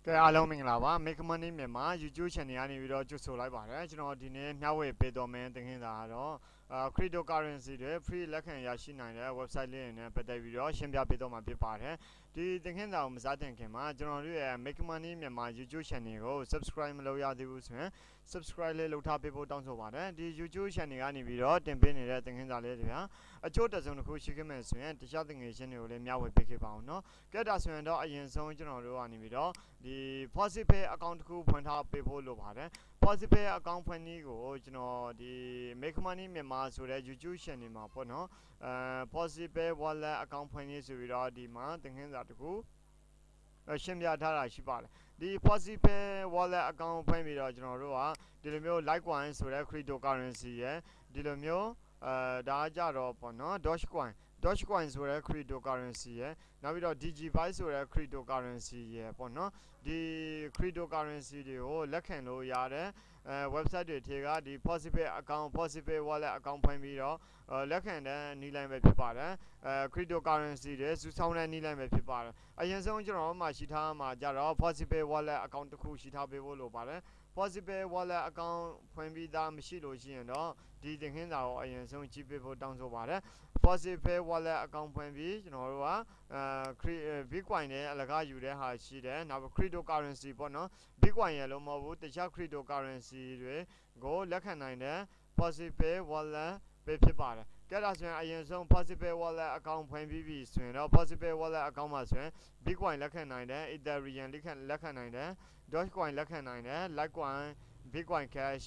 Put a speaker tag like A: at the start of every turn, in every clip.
A: ကဲအားလုံးမင်္ဂလာပါ Make Money မြန်မာ YouTube Channel ကနေပြီးတော့ကြိုဆိုလိုက်ပါတယ်ကျွန်တော်ဒီနေ့မျှဝေပေးတော်မယ်တင်ခင်းတာကတော့cryptocurrency တွေ free လက်ခံရရှိနိုင်တဲ့ website လေးတွေနဲ့ပတ်သက်ပြီးတော့ရှင်းပြပေးတော့မှာဖြစ်ပါတယ်ဒီတင်ခင်းတာကိုမစားတင်ခင်မှာကျွန်တော်တို့ရဲ့ Make Money မြန်မာ YouTube Channel ကို subscribe မလုပ်ရသေးဘူးဆိုရင် subscribe လေးလုပ်ထားပေးဖို့တောင်းဆိုပါတယ်ဒီ YouTube Channel ကနေပြီးတော့တင်ပေးနေတဲ့တင်ခင်းစာလေးတွေဟာအကျိုးတစုံတစ်ခုရှိခဲ့မယ်ဆိုရင်တခြားတင်ငယ်ချင်းတွေကိုလည်းမျှဝေပေးခဲ့ပါအောင်เนาะကဲဒါဆိုရင်တော့အရင်ဆုံးကျွန်တော်တို့ကနေပြီးတော့ဒီ FaucetPay account တစ်ခုဖွင့်ထားပေးဖို့လိုပါတယ် FaucetPay account ဖွင့်နည်းကိုကျွန်တော်ဒီ Make Money မြန်မာဆိုတဲ့ YouTube channel မှာပေါ့နော်FaucetPay wallet account ဖွင့်နည်းဆိုပြီးတော့ဒီမှာသင်ခန်းစာတစ်ခုရှင်းပြထားတာရှိပါတယ်ဒီ FaucetPay wallet account ဖွင့်ပြီးတော့ကျွန်တော်တို့ကဒီလိုမျိုး Litecoin ဆိုတဲ့ cryptocurrency ရဲ့ဒီလိုမျိုးဒါကြတော့ပေါ့နော် Dogecoin ဆိုတဲ့ cryptocurrency ရဲ့နောက်ပြီးတော့ Digibyte ဆိုတဲ့ cryptocurrency ရဲ့ပေါ့နော်ဒီ cryptocurrency တွေကိုလက်ခံလို့ရတဲ့ website တွေထဲကဒီ FaucetPay account FaucetPay wallet account ဖွင့်ပြီးတော့လက်ခံတဲ့နည်းလမ်းပဲဖြစ်ပါတယ်cryptocurrency တွေစုဆောင်းတဲ့နည်းလမ်းပဲဖြစ်ပါတယ်အရင်ဆုံးကျွန်တော်တို့မှာရှိထားမှာကြတော့ FaucetPay wallet account တစ်ခုရှိထားပေးဖို့လိုပါတယ်FaucetPay wallet account ဖွင့်ပြီးသားမရှိလို့ရှိရင်တော့ဒီသင်ခန်းစာကိုအရင်ဆုံးကြည့်ပေးဖို့တောင်းဆိုပါတယ် FaucetPay wallet account ဖွင့်ပြီးကျွန်တော်တို့ကBitcoin နဲ့အလကားယူတဲ့ဟာရှိတယ်နောက် cryptocurrency ပေါ့နော် Bitcoin ရလို့မဟုတ်ဘူးတခြား cryptocurrency တွေကိုလက်ခံနိုင်တဲ့ FaucetPay wallet ပဲဖြစ်ပါတယ်ကဲဒါဆိုရင်အရင်ဆုံး FaucetPay wallet account ဖွင့်ပြီးပြီဆိုရင်တော့ FaucetPay wallet account မှာဆိုရင် Bitcoin လက်ခံနိုင်တယ် Ethereum လက်ခံနိုင်တယ် Dogecoin လက်ခံနိုင်တယ် Litecoin Bitcoin Cash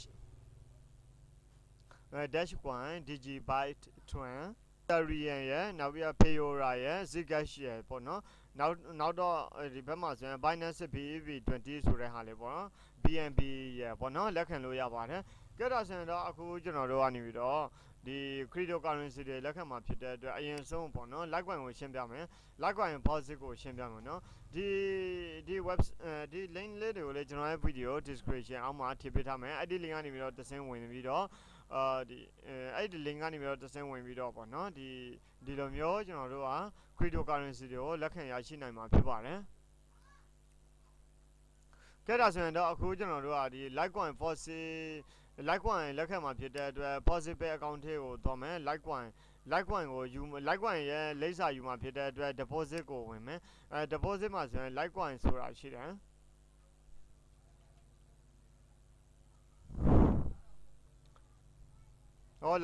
A: Dogecoin Digibyte Twin Ethereum ရဲ့နောက်ပြီး Payola ရဲ့ Zcash ရဲ့ပေါ့နော်နောက်တော့ဒီဘက်မှာဆိုရင် Binance BEP20 ဆိုတဲ့ဟာလေးပေါ့နော် BNB ရဲ့ပေါ့နော်လက်ခံလို့ရပါတယ်ကဲဒါဆိုရင်တော့အခုကျွန်တော်တို့ကနေပြီးတော့ဒီ cryptocurrency တွေလက်ခံမှာဖြစ်တဲ့အတွက်အရင်ဆုံးပေါ့နော် Litecoin ကိုရှင်းပြမယ် Litecoin Faucet ကိုရှင်းပြမယ်နော်ဒီ web ဒီ link လေးတွေကိုလည်းကျွန်တော်ရဲ့ video description အောက်မှာထည့်ပေးထားမယ်အဲ့ဒီ link ကနေပြီးတော့တဆင်းဝင်ပြီးတော့ဒီအဲ့ဒီ link ကနေပြီးတော့တဆင်းဝင်ပြီးတော့ပေါ့နော်ဒီလိုမျိုးကျွန်တော်တို့က cryptocurrency တွေကိုလက်ခံရရှိနိုင်မှာဖြစ်ပါတယ်ကဲဒါဆိုရင်တော့အခုကျွန်တော်တို့ကဒီ Litecoin Faucet Litecoin လက်ခံမှာဖြစ်တဲ့အတွက် FaucetPay account ထဲကိုသွားမယ် Litecoin ကိုယူ Litecoin ရဲ့လိပ်စာယူမှာဖြစ်တဲ့အတွက် deposit ကိုဝင်မယ်deposit မှာဆိုရင် Litecoin ဆိုတာရှိတယ်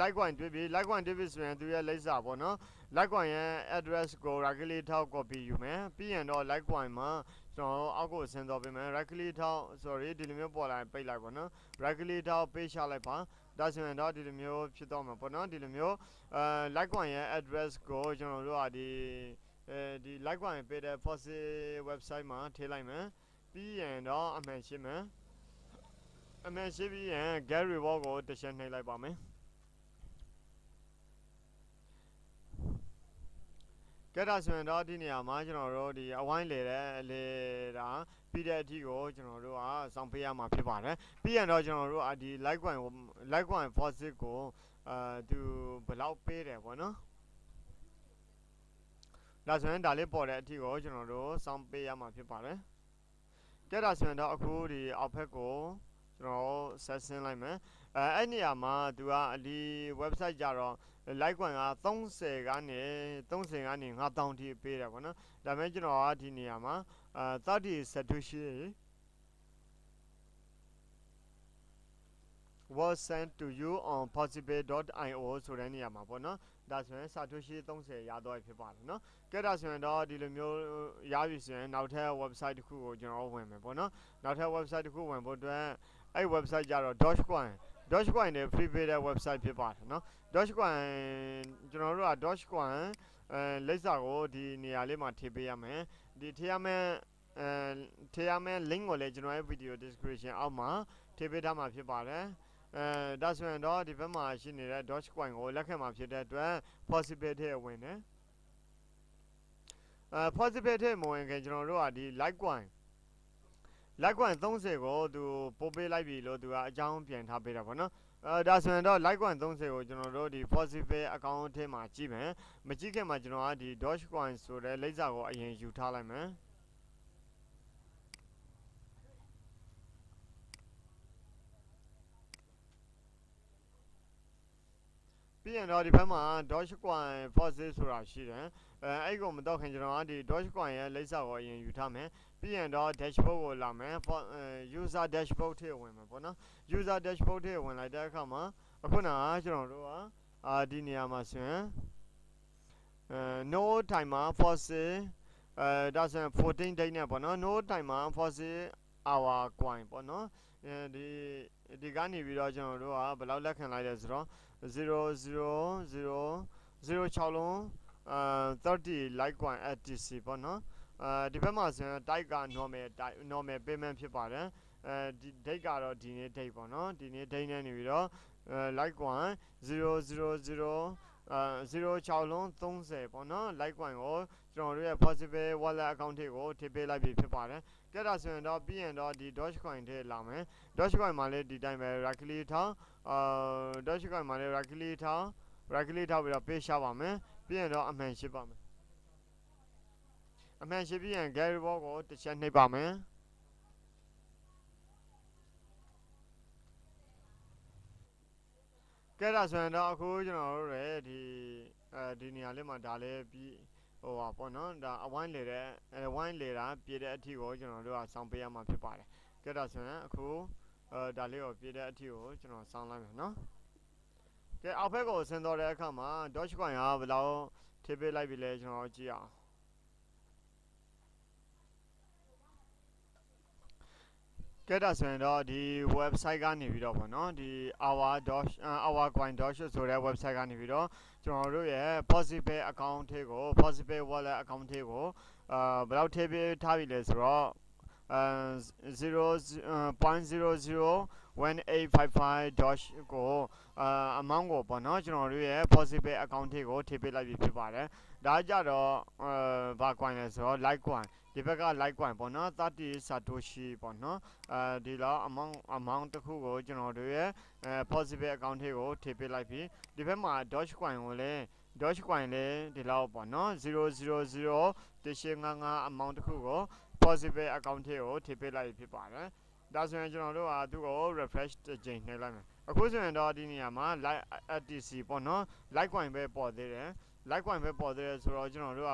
A: Litecoin တွေ့ပြီ Litecoin တွေ့ပြီဆိုရင်သူရဲ့လိပ်စာပေါ့နော် Litecoin ရဲ့ address ကို right click ထောက် copy ယူမယ်ပြီးရင်တော့ Litecoin မှာကျွန်တော်အောက်ကိုဆင်းသွားပေးမယ် right click ထောက် sorry ဒီလိုမျိုးပေါ်လာပိတ်လိုက်ပါနော် right click ထောက် paste ချလိုက်ပါဒါဆိုရင်တော့ဒီလိုမျိုးဖြစ်တော့မှာပေါ့နော်ဒီလိုမျိုးLitecoin ရဲ့ address ကိုကျွန်တော်တို့ကဒီLitecoin ပေးတဲ့ Faucet website မှာထည့်လိုက်မယ်ပြီးရင်တော့အမှန်ရှင်းမယ်အမှန်ရှင်းပြီးရင် get reward ကိုတစ်ချက်နှိပ်လိုက်ပါမယ်ကဲဒါဆိုရင်တော့ဒီနေရာမှာကျွန်တော်တို့ဒီအဝိုင်းလေတာပြီးတဲ့အထိကိုကျွန်တော်တို့ကစောင့်ပေးရမှာဖြစ်ပါတယ်ပြီးရင်တော့ကျွန်တော်တို့ဒီ Litecoin Faucet ကိုသူဘယ်လောက်ပေးတယ်ပေါ့နော်ဒါဆိုရင်ဒါလေးပေါ်တဲ့အထိကိုကျွန်တော်တို့စောင့်ပေးရမှာဖြစ်ပါတယ်ကဲဒါဆိုရင်တော့အခုဒီအောက်ဘက်ကိုကျွန်တော်ဆက်ဆင်းလိုက်မယ်အဲ့နေရာမှာသူကဒီ website ကြတော့ Litecoin က30ကနေ5000ထိပေးတယ်ပေါ့နော်ဒါပေမဲ့ကျွန်တော်ကဒီနေရာမှာ30 Satoshi was sent to you on FaucetPay.io ဆိုတဲ့နေရာမှာပေါ့နော်ဒါဆိုရင် Satoshi 30ရတော့ဖြစ်ပါတယ်နော်ကဲဒါဆိုရင်တော့ဒီလိုမျိုးရပြီဆိုရင်နောက်ထပ် website တစ်ခုကိုကျွန်တော်ဝင်မယ်ပေါ့နော်နောက်ထပ် website တစ်ခုဝင်ဖို့အတွက်အဲ့ website ကြတော့ Dogecoin နဲ့ free ပေးတဲ့ website ဖြစ်ပါတယ်နော် Dogecoin ကျွန်တော်တို့က Dogecoin လိပ်စာကိုဒီနေရာလေးမှာထည့်ပေးရမယ်ဒီထည့်ရမယ် link ကိုလည်းကျွန်တော်ရဲ့ video description အောက်မှာထည့်ပေးထားမှာဖြစ်ပါတယ်ဒါဆိုရင်တော့ဒီဘက်မှာရှိနေတဲ့ Dogecoin ကိုလက်ခံမှာဖြစ်တဲ့အတွက် FaucetPay ထဲဝင်တယ်FaucetPay ထဲမှာဝင်ခင်ကျွန်တော်တို့ကဒီ Litecoin 30ကိုသူပို့ပေးလိုက်ပြီလို့သူကအကြောင်းပြန်ထားပေးတာပေါ့နော်ဒါဆိုရင်တော့ Litecoin 30ကိုကျွန်တော်တို့ဒီ FaucetPay account ထဲမှာကြည့်မယ်မကြည့်ခင်မှာကျွန်တော်ကဒီ Dogecoin ဆိုတဲ့လိပ်စာကိုအရင်ယူထားလိုက်မယ် ပြီးရင်တော့ဒီဘက်မှာ Dogecoin Faucet ဆိုတာရှိတယ်အဲ့ကိုမတော့ခင်ကျွန်တော်ကဒီ Dogecoin ရဲ့လိပ်စာကိုအရင်ယူထားမယ်ပြီးရင်တော့ dashboard ကိုလာမယ် user dashboard ထဲဝင်မယ်ပေါ့နော် user dashboard ထဲဝင်လိုက်တဲ့အခါမှာအခုနကကျွန်တော်တို့ကဒီနေရာမှာဆိုရင်no timer Faucet ဒါဆိုရင်14 date နဲ့ပေါ့နော် no timer Faucet hour coin ပေါ့နော်ဒီကနေပြီးတော့ကျွန်တော်တို့ကဘယ်လောက်လက်ခံလိုက်လဲဆိုတော့0006လုံး30 Litecoin STC ပေါ့နော်ဒီဘက်မှာဆိုရင် type က normal payment ဖြစ်ပါတယ်ဒီ date ကတော့ဒီနေ့ date ပေါ့နော်ဒီနေ့ date နဲ့နေပြီးတော့ Litecoin 006လုံး30ပေါ့နော် Litecoin ကိုကျွန်တော်တို့ရဲ့ FaucetPay wallet account တွေကိုထည့်ပေးလိုက်ပြီဖြစ်ပါတယ်ကဲဒါဆိုရင်တော့ပြီးရင်တော့ဒီ Dogecoin ထဲလာမယ် Dogecoin မှာလည်းဒီတိုင်းပဲ right click ထောင်းDogecoin မှာလည်း right click ထောင်းပြီးတော့ page ရှာပါမယ်ပြီးရင်တော့အမှန်ရှင်းပါမယ်အမှန်ရှင်းပြီးရင် gallery box ကိုတစ်ချက်နှိပ်ပါမယ်ကဲဒါဆိုရင်တော့အခုကျွန်တော်တို့ရဲ့ဒီနေရာလေးမှာဒါလည်းပြီးဟိုပါပေါ့နော်ဒါအဝိုင်းလေတာပြည့်တဲ့အထီကိုကျွန်တော်တို့ကစောင်းပေးရမှာဖြစ်ပါတယ်ကဲဒါဆိုရင်အခုဒါလေးကိုပြည့်တဲ့အထီကိုကျွန်တော်စောင်းလိုက်မယ်နော်ကဲအောက်ဘက်ကိုဆင်းတော့တဲ့အခါမှာ Dogecoin ကဘယ်လောက်ထည့်ပေးလိုက်ပြီလဲကျွန်တော်ကြည့်အောင်ကဲဒါဆိုရင်တော့ဒီ website ကနေပြီးတော့ပေါ့နော်ဒီ our coin doge ဆိုတဲ့ website ကနေပြီးတော့ကျွန်တော်တို့ရဲ့ FaucetPay account ထဲကို FaucetPay wallet account ထဲကိုဘယ်လောက်ထည့်ပေးထားပြီလဲဆိုတော့0.001855 doge ကိုamount ကိုပေါ့နော်ကျွန်တော်တို့ရဲ့ FaucetPay account ထဲကိုထည့်ပေးလိုက်ပြီဖြစ်ပါတယ်ဒါကြတော့ဘာ coin လဲဆိုတော့ Litecoinဒီဘက်က Litecoin ပေါ့နော်30 Satoshi ပေါ့နော်ဒီလောက် amount တစ်ခုကိုကျွန်တော်တို့ရဲ့FaucetPay account ထဲကိုထည့်ပေးလိုက်ပြီဒီဘက်မှာ Dogecoin ကိုလည်းDogecoin လည်းဒီလောက်ပေါ့နော်0.001855 amount တစ်ခုကိုFaucetPay account ထဲကိုထည့်ပေးလိုက်ဖြစ်ပါတယ်ဒါဆိုရင်ကျွန်တော်တို့ကသူ့ကို refresh တစ်ချိန်နှိပ်လိုက်မယ်အခုဆိုရင်တော့ဒီနေရာမှာ STC ပေါ့နော် Litecoin ပဲပေါ်သေးတယ် Litecoin ပဲပေါ်သေးတယ်ဆိုတော့ကျွန်တော်တို့က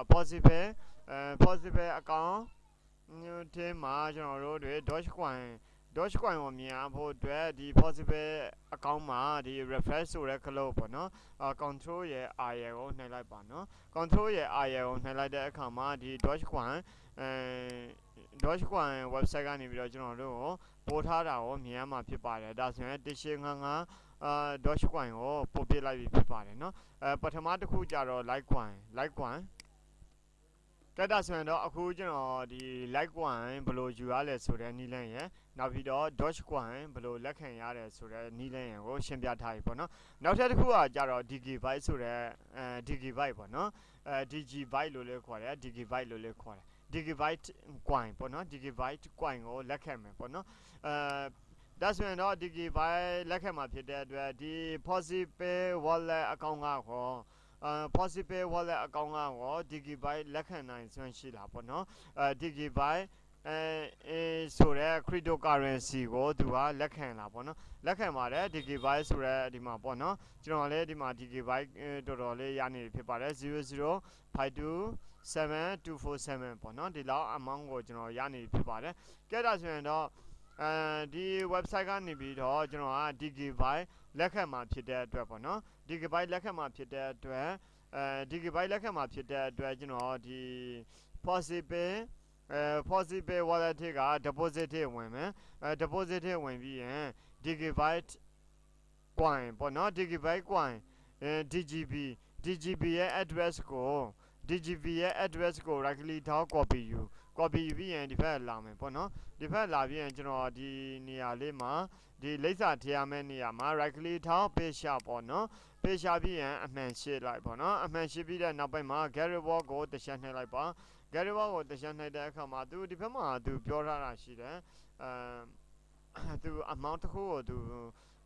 A: FaucetPay account ထဲမှာကျွန်တော်တို့တွေ Dogecoin ကိုမြင်အောင်ဖို့အတွက်ဒီ FaucetPay account မှာဒီ refresh ဆိုတဲ့ cloud ပေါ့နော်control ရဲ့ R ရဲ့ကိုနှိပ်လိုက်ပါနော် control ရဲ့ R ရဲ့ကိုနှိပ်လိုက်တဲ့အခါမှာဒီ Dogecoin website ကနေပြီးတော့ကျွန်တော်တို့ကိုပို့ထားတာကိုမြင်ရမှာဖြစ်ပါတယ်ဒါဆိုရင်1855 Dogecoin ကိုပို့ပြလိုက်ပြီဖြစ်ပါတယ်နော်ပထမတစ်ခုကြတော့ Litecoin ကဲဒါဆိုရင်တော့အခုကျွန်တော်ဒီ Litecoin ဘယ်လိုယူရလဲဆိုတဲ့နည်းလမ်းရယ်နောက်ပြီးတော့ Dogecoin ဘယ်လိုလက်ခံရတယ်ဆိုတဲ့နည်းလမ်းရယ်ကိုရှင်းပြထားပြီပေါ့နော်နောက်ထပ်တစ်ခုကကြတော့ Digibyte ဆိုတဲ့Digibyte ပေါ့နော်Digibyte လို့လည်းခေါ်တယ် Digibyte လို့လည်းခေါ်တယ် Digibyte coin ပေါ့နော် Digibyte coin ကိုလက်ခံမယ်ပေါ့နော်ဒါဆိုရင်တော့ Digibyte လက်ခံမှာဖြစ်တဲ့အတွက်ဒီ FaucetPay wallet account ကခေါ်FaucetPay wallet account ကDigibyte လက်ခံနိုင်စွမ်းရှိတာပေါ့နော်Digibyteဆိုတဲ့ cryptocurrency ကိုသူကလက်ခံလာပေါ့နော်လက်ခံပါတယ် Digibyte ဆိုတဲ့ဒီမှာပေါ့နော်ကျွန်တော်လည်းဒီမှာ Digibyte တော်တော်လေးရနေဖြစ်ပါတယ်005272447ပေါ့နော်ဒီလောက် amount ကိုကျွန်တော်ရနေဖြစ်ပါတယ်ကဲဒါဆိုရင်တော့ဒီ website ကနေပြီးတော့ကျွန်တော်က Digibyte လက်ခံမှာဖြစ်တဲ့အတွက်ပေါ့နော် Digibyte လက်ခံမှာဖြစ်တဲ့အတွက်Digibyte လက်ခံမှာဖြစ်တဲ့အတွက်ကျွန်တော်ဒီ FaucetPay wallet ထဲက deposit ထဲဝင်မယ်deposit ထဲဝင်ပြီးရင် Digibyte coin ပေါ့နော် Digibyte coin DGB ရဲ့ address ကို right click ထောက် copy ယူပြီးရင်ဒီဘက်လာမယ်ပေါ့နော်ဒီဘက်လာပြီးရင်ကျွန်တော်ဒီနေရာလေးမှာဒီလိပ်စာထည့်ရမယ့်နေရာမှာ right click ထောက် paste ရှာပေါ့နော် paste ရှာပြီးရင်အမှန်ရှင်းလိုက်ပေါ့နော်အမှန်ရှင်းပြီးတဲ့နောက်ပိုင်းမှာ gallery box ကိုတစ်ချက်နှိပ်လိုက်ပါ gallery box ကိုတစ်ချက်နှိပ်တဲ့အခါမှာသူဒီဘက်မှာသူပြောထားတာရှိတယ်သူ amount တစ်ခုကိုသူ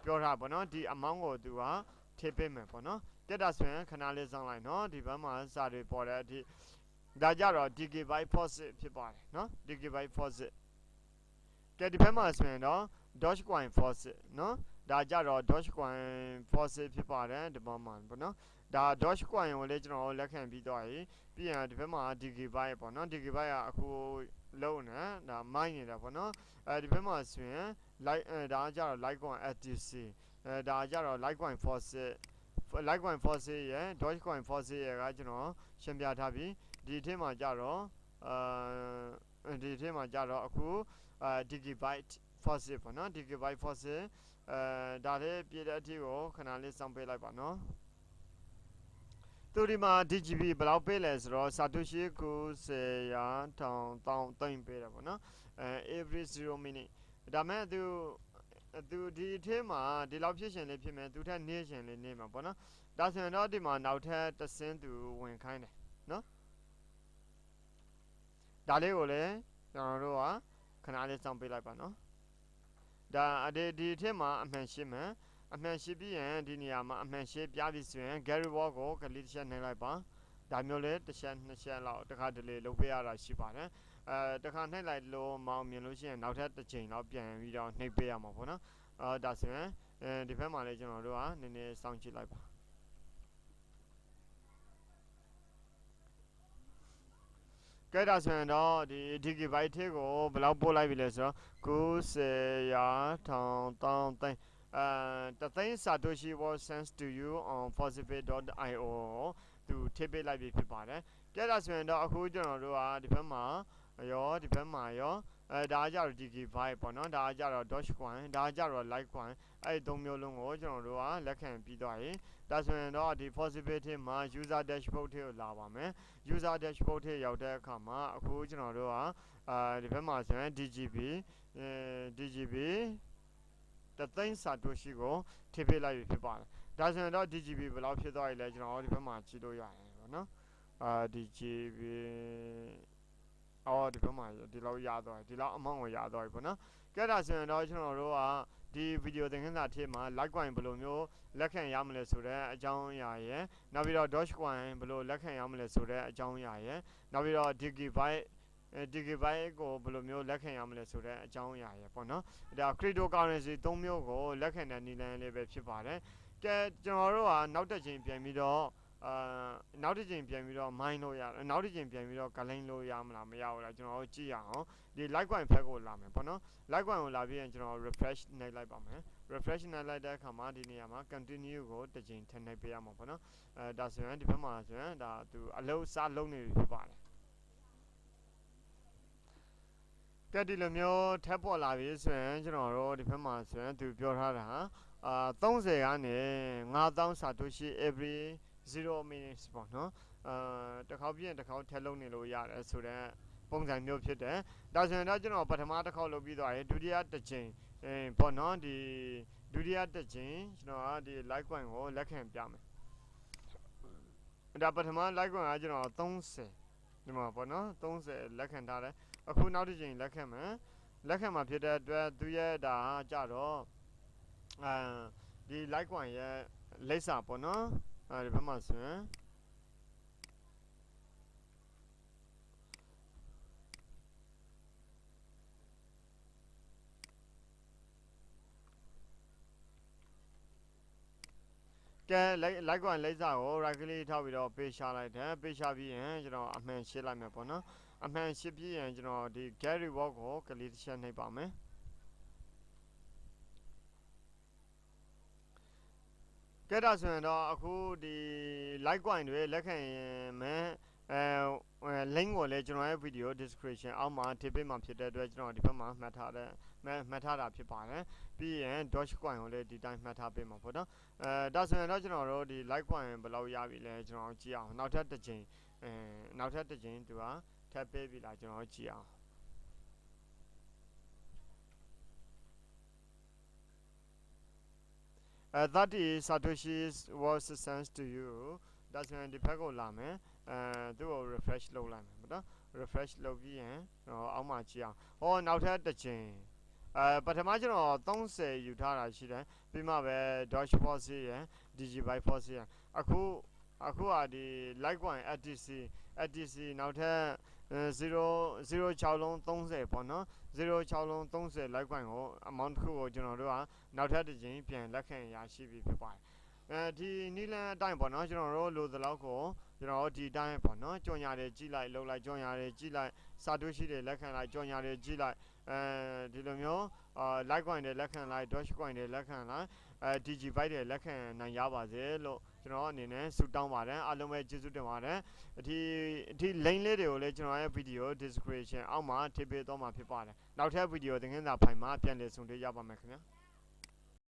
A: ပြောထားပေါ့နော်ဒီ amount ကိုသူကထည့်ပေးမယ်ပေါ့နော်တက်တာဆိုရင်ခဏလေးစောင့်လိုက်နော်ဒီဘက်မှာစာတွေပေါ်တဲ့အထိဒါကြတော့ Digibyte Faucet ဖြစ်ပါတယ်နော် Digibyte Faucet ကဲဒီဘက်မှာဆိုရင်တော့ Dogecoin Faucet နော် ဒါကြတော့ Dogecoin Faucet ဖြစ်ပါတယ်ဒီမှာမှာပေါ့နော်ဒါ Dogecoin ကိုလည်းကျွန်တော်လက်ခံပြီးသွားပြီပြီးရင်ဒီဘက်မှာ Digibyte ပေါ့နော် Digibyte ကအခုလုံးနေဒါမိုင်းနေတာပေါ့နော်ဒီဘက်မှာဆိုရင် ဒါကြတော့ Litecoin STC ဒါကြတော့ Litecoin Faucet Litecoin Faucet ရဲ့ Dogecoin Faucet ရဲ့ကကျွန်တော်ရှင်းပြထားပြီးဒီထဲမှာကြတော့ဒီထဲမှာကြတော့အခုDigibyte Faucet ပေါ့နော် Digibyte Faucet ဒါလည်းပြည့်တဲ့အထိကိုခဏလေးစောင့်ပေးလိုက်ပါနော်သူဒီမှာ DGB ဘယ်လောက်ပေးလဲဆိုတော့ Satoshi 90ရာ1000သိမ့်ပေးတယ်ပေါ့နော်every 0 minute ဒါမဲ့သူဒီအထဲမှာဒီလောက်ဖြစ်ရှင်လေးဖြစ်မယ်သူထက်နေရှင်လေးနေမှာပေါ့နော်ဒါဆိုရင်တော့ဒီမှာနောက်ထပ်တစ်ဆင်းသူဝင်ခိုင်းတယ်နော်ဒါလေးကိုလည်းကျွန်တော်တို့ကခဏလေးစောင့်ပေးလိုက်ပါနော်ဒါဒီအထဲမှာအမှန်ရှင်းမယ်အမှန်ရှိပြီးရင်ဒီနေရာမှာအမှန်ရှိပြပြီးဆိုရင် Gary Wall ကိုကလစ်တစ်ချက်နှိပ်လိုက်ပါဒါမျိုးလေးတစ်ချက်နှစ်ချက်လောက်တစ်ခါတလေလုပ်ပေးရတာရှိပါတယ်တစ်ခါနှိပ်လိုက်လို့မအောင်မြင်လို့ရှိရင်နောက်ထပ်တစ်ချိန်လောက်ပြန်ပြီးတော့နှိပ်ပေးရမှာပေါ့နော်ဒါဆိုရင်ဒီဘက်မှာလည်းကျွန်တော်တို့ကနည်းနည်းစောင့်ကြည့်လိုက်ပါကဲဒါဆိုရင်တော့ဒီ Digibyte ထဲကိုဘယ်လောက်ပို့လိုက်ပြီလဲဆိုတော့90ရာ1000သိန်းthe thing Satoshi was sent to you on FaucetPay.io သူထည့်ပေးလိုက်ပြီဖြစ်ပါတယ်ကြည့်ဒါဆိုရင်တော့အခုကျွန်တော်တို့ကဒီဘက်မှာရောဒီဘက်မှာရောဒါကြတော့ Digibyte ပေါ့နော်ဒါကြတော့ Dogecoin ဒါကြတော့ Litecoin အဲ့ဒီ၃မျိုးလုံးကိုကျွန်တော်တို့ကလက်ခံပြီးသွားရင်ဒါဆိုရင်တော့ဒီ FaucetPay ထဲမှာ user dashboard ထဲကိုလာပါမယ် user dashboard ထဲရောက်တဲ့အခါမှာအခုကျွန်တော်တို့ကဒီဘက်မှာဆိုရင် DGB တသိန်း Satoshi ကိုထည့်ပေးလိုက်ပြီဖြစ်ပါတယ်ဒါဆိုရင်တော့ DGB ဘယ်လောက်ဖြစ်သွားပြီလဲကျွန်တော်ဒီဘက်မှာကြည့်လို့ရတယ်ပေါ့နော်DGB ဒီဘက်မှာဒီလောက်ရသွားပြီဒီလောက်အမောင်းကိုရသွားပြီပေါ့နော်ကဲဒါဆိုရင်တော့ကျွန်တော်တို့ကဒီဗီဒီယိုသင်ခန်းစာထဲမှာ Litecoin ဘယ်လိုမျိုးလက်ခံရမလဲဆိုတဲ့အကြောင်းအရာရယ်နောက်ပြီးတော့ Dogecoin ဘယ်လိုလက်ခံရမလဲဆိုတဲ့အကြောင်းအရာရယ်နောက်ပြီးတော့ Digibyte ကိုဘယ်လိုမျိုးလက်ခံရမလဲဆိုတဲ့အကြောင်းအရာရယ်ပေါ့နော်ဒါ cryptocurrency ၃မျိုးကိုလက်ခံတဲ့နည်းလမ်းလေးပဲဖြစ်ပါတယ်ကဲကျွန်တော်တို့ကနောက်တစ်ချိန်ပြန်ပြီးတော့နောက်တစ်ချိန်ပြန်ပြီးတော့ mine လို့ရတယ်နောက်တစ်ချိန်ပြန်ပြီးတော့ gain လို့ရမလားမရဘူးလားကျွန်တော်တို့ကြည့်ရအောင်ဒီ Litecoin ဖက်ကိုလာမယ်ပေါ့နော် Litecoin ကိုလာပြီးရင်ကျွန်တော် refresh နှိပ်လိုက်ပါမယ် refresh နှိပ်လိုက်တဲ့အခါမှာဒီနေရာမှာ continue ကိုတစ်ချိန်ထပ်နှိပ်ပေးရမှာပေါ့နော်ဒါဆိုရင်ဒီဘက်မှာဆိုရင်ဒါသူအလုံးစားလုံးနေပြီဖြစ်ပါတယ်ကဲဒီလိုမျိုးထပ်ပေါ်လာပြီဆိုရင်ကျွန်တော်တို့ဒီဘက်မှာဆိုရင်သူပြောထားတာ30ကနေ9000 Satoshi every 0 minutes ပေါ့နော်တစ်ခေါက်ပြည့်တစ်ခေါက်ထပ်လုံးနေလို့ရတယ်ဆိုတော့ပုံစံမျိုးဖြစ်တယ်ဒါဆိုရင်တော့ကျွန်တော်ပထမတစ်ခေါက်လုပ်ပြီးသွားရင်ဒုတိယတစ်ချိန်ပေါ့နော်ဒီဒုတိယတစ်ချိန်ကျွန်တော်ဒီ Litecoin ကိုလက်ခံပြမယ်ဒါပထမ Litecoin ကကျွန်တော်30ဒီမှာပေါ့နော်30လက်ခံထားတယ်အခုနောက်တစ်ချိန်လက်ခံမှာဖြစ်တဲ့အတွက်သူရဲ့ဒါကြတော့ဒီ Litecoin ရဲ့လိပ်စာပေါ့နော်ဒီဘက်မှာဆိုရင်ကဲ Litecoin လိပ်စာကို right click ထောက်ပြီးတော့ပေးရှာလိုက်တယ်ပေးရှာပြီးရင်ကျွန်တော်အမှန်ရှင်းလိုက်မယ်ပေါ့နော်အမှန်ရှင်းပြီးရင်ကျွန်တော်ဒီ get reward ကိုကလစ်တစ်ချက်နှိပ်ပါမယ်ကဲဒါဆိုရင်တော့အခုဒီ Litecoin တွေလက်ခံရင်မယ်link ကိုလည်းကျွန်တော်ရဲ့ video description အောက်မှာထည့်ပေးမှာဖြစ်တဲ့အတွက်ကျွန်တော်ဒီဘက်မှာမှတ်ထားတာဖြစ်ပါတယ်ပြီးရင် Dogecoin ကိုလည်းဒီတိုင်းမှတ်ထားပေးမှာပေါ့နော်ဒါဆိုရင်တော့ကျွန်တော်တို့ဒီ Litecoin ဘယ်လောက်ရပြီလဲကျွန်တော်ကြည့်အောင်နောက်ထပ်တစ်ချိန်သူကထပ်ပေးပြီလားကျွန်တော်ကြည့်အောင်30 Satoshi was sent to you ဒါဆိုရင်ဒီဘက်ကိုလာမယ်သူ့ကို refresh လုပ်လိုက်မယ်ပေါ့နော် refresh လုပ်ပြီးရင်အောက်မှာကြည့်အောင်နောက်ထပ်တစ်ချိန်ပထမကျွန်တော်30ယူထားတာရှိတယ်ပြီးမှပဲ Doge Faucet ရယ် Digibyte Faucet ရယ်အခုကဒီ Litecoin STC နောက်ထပ် 0.6လုံး30ပေါ့နော်0.6လုံး30 Litecoin ကို amount တစ်ခုကိုကျွန်တော်တို့ကနောက်ထပ်တစ်ကြိမ်ပြန်လက်ခံရရှိပြီဖြစ်ပါတယ်ဒီနီလန်အတိုင်းပေါ့နော်ကျွန်တော်တို့လိုသလောက်ကိုကျွန်တော်တို့ဒီတိုင်းပေါ့နော်ကြော်ညာတွေကြီးလိုက်လှုပ်လိုက်ကြော်ညာတွေကြီးလိုက်စာတူးရှိတွေလက်ခံလိုက်ကြော်ညာတွေကြီးလိုက်ဒီလိုမျိုးLitecoin တွေလက်ခံလိုက် Dogecoin တွေလက်ခံလိုက်Digibyte တွေလက်ခံနိုင်ရပါစေလို့ကျွန်တော်အနေနဲ့ဆုတောင်းပါတယ်အားလုံးပဲကျေးဇူးတင်ပါတယ်ဒီ link လေးတွေကိုလည်းကျွန်တော်ရဲ့ video description အောက်မှာထည့်ပေးသွားမှာဖြစ်ပါတယ်နောက်ထပ် video သင်ခန်းစာဖိုင်မှာပြန်လည်ဆုံတွေ့ရပါမယ်ခင်ဗျာ